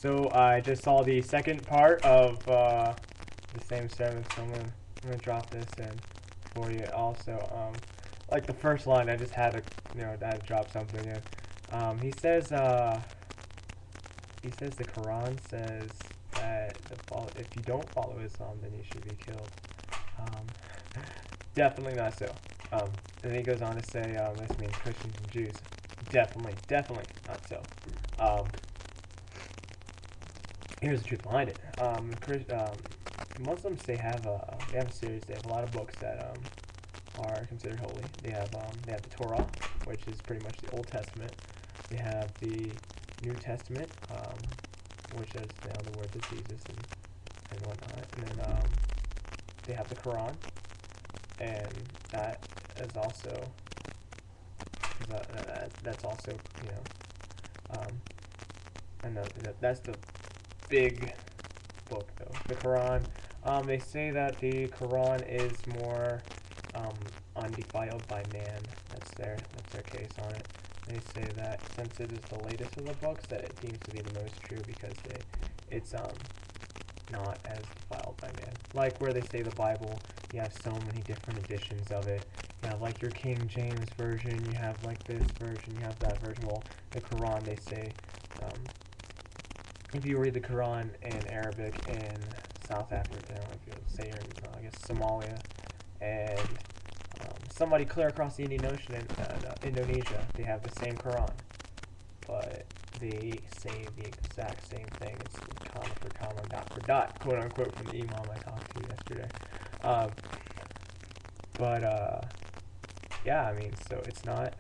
So I just saw the second part of the same sermon, so I'm gonna drop this in for you. Also, like the first line, I just had to, I had to drop something in. He says the Quran says that if you don't follow Islam, then you should be killed. Um, Definitely not so. And then he goes on to say, this means Christians and Jews. Definitely not so. Um, Here's the truth behind it. Muslims they have a series. They have a lot of books that are considered holy. They have the Torah, which is pretty much the Old Testament. They have the New Testament, which is the words of Jesus and whatnot. And then they have the Quran, and that is also that's also um, and that's the big book though. The Quran. They say that the Quran is more undefiled by man. That's their case on it. They say that since it is the latest of the books, that it seems to be the most true because it's not as defiled by man. Like where they say the Bible, you have so many different editions of it. You have like your King James version, you have like this version, you have that version. Well, the Quran, they say, if you read the Quran in Arabic in South Africa, if you say you're in, I guess, Somalia, and somebody clear across the Indian Ocean in Indonesia, they have the same Quran, but they say the exact same thing. It's comma for comma, dot for dot, quote unquote, from the imam I talked to yesterday. Um, but yeah, I mean, so it's not.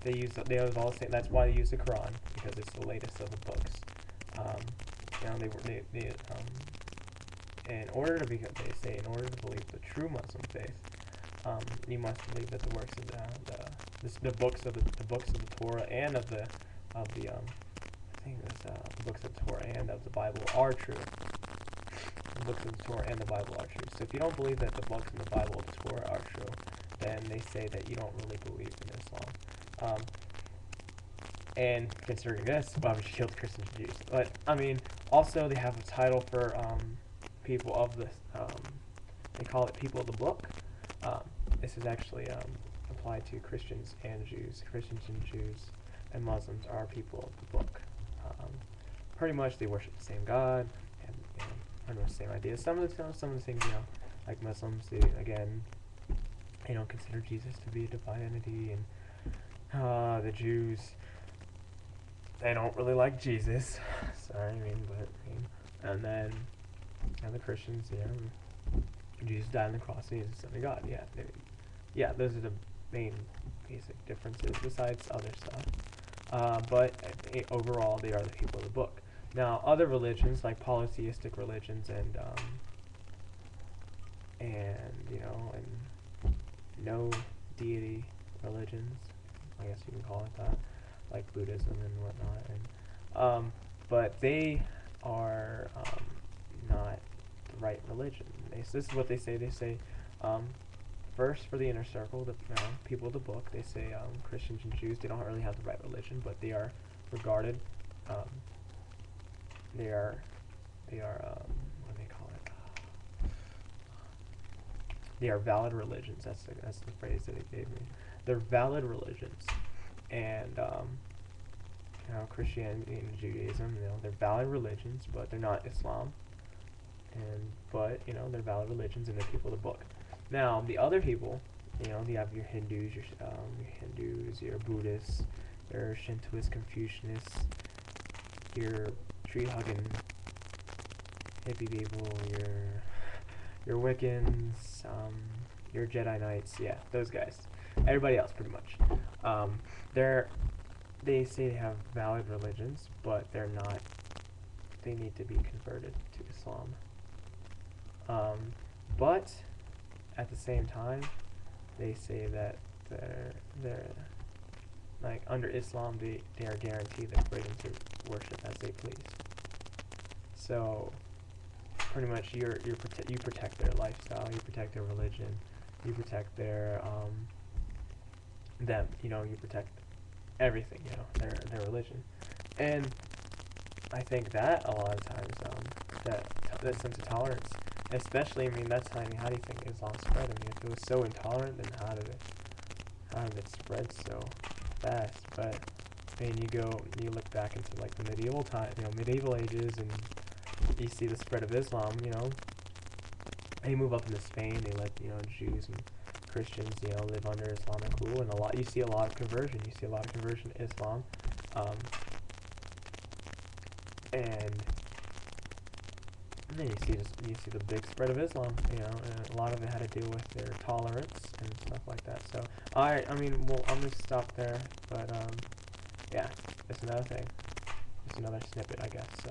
They have all the same. That's why they use the Quran, because it's the latest of the books. In order to in order to believe the true Muslim faith, you must believe that the works of the books of the books of the Torah and of the I think it was the books of the Torah and of the Bible are true. The books of the Torah and the Bible are true. So if you don't believe that the books in the Bible of the Torah are true, then they say that you don't really believe in Islam. And considering this, why would you kill the Christians and Jews? But I mean, also they have a title for people of the. They call it people of the book. This is actually applied to Christians and Jews. Christians and Jews and Muslims are people of the book. Pretty much, they worship the same God and pretty much the same ideas. Some of the things, like Muslims, they don't consider Jesus to be a divine entity, and the Jews, they don't really like Jesus. Sorry, and then the Christians, Jesus died on the cross and he's the Son of God. Yeah, those are the main basic differences besides other stuff. But overall, they are the people of the book. Now, other religions like polytheistic religions and no deity religions, I guess you can call it that, like Buddhism and whatnot, but they are not the right religion. This is what they say. They say, first, for the inner circle, the people of the book, they say Christians and Jews, they don't really have the right religion, but they are regarded. They are what do they call it? They are valid religions. That's the phrase that it gave me. They're valid religions, and Christianity and Judaism, they're valid religions, but they're not Islam. But they're valid religions, and they're people of the book. Now, the other people, you have your Hindus, your Buddhists, your Shintoists, Confucianists, your tree-hugging hippie people, your Wiccans, your Jedi Knights, yeah, those guys. Everybody else, pretty much. They say they have valid religions, but they're not. They need to be converted to Islam. But at the same time, they say that they're like under Islam, they are guaranteed the freedom to worship as they please. So pretty much you protect their lifestyle, you protect their religion, you protect their them, you protect everything, their religion. And I think that a lot of times that sense of tolerance, especially, I mean, that's how, I mean, how do you think Islam spread? I mean, if it was so intolerant, then how did it spread so fast? But I mean, you look back into like the medieval time, medieval ages, and you see the spread of Islam. They move up into Spain. They let Jews and Christians live under Islamic rule, and you see a lot of conversion. You see a lot of conversion to Islam, and then you see the big spread of Islam. And a lot of it had to do with their tolerance and stuff like that. So I mean, well, I'm gonna stop there, but yeah, it's another thing. It's another snippet, I guess. So.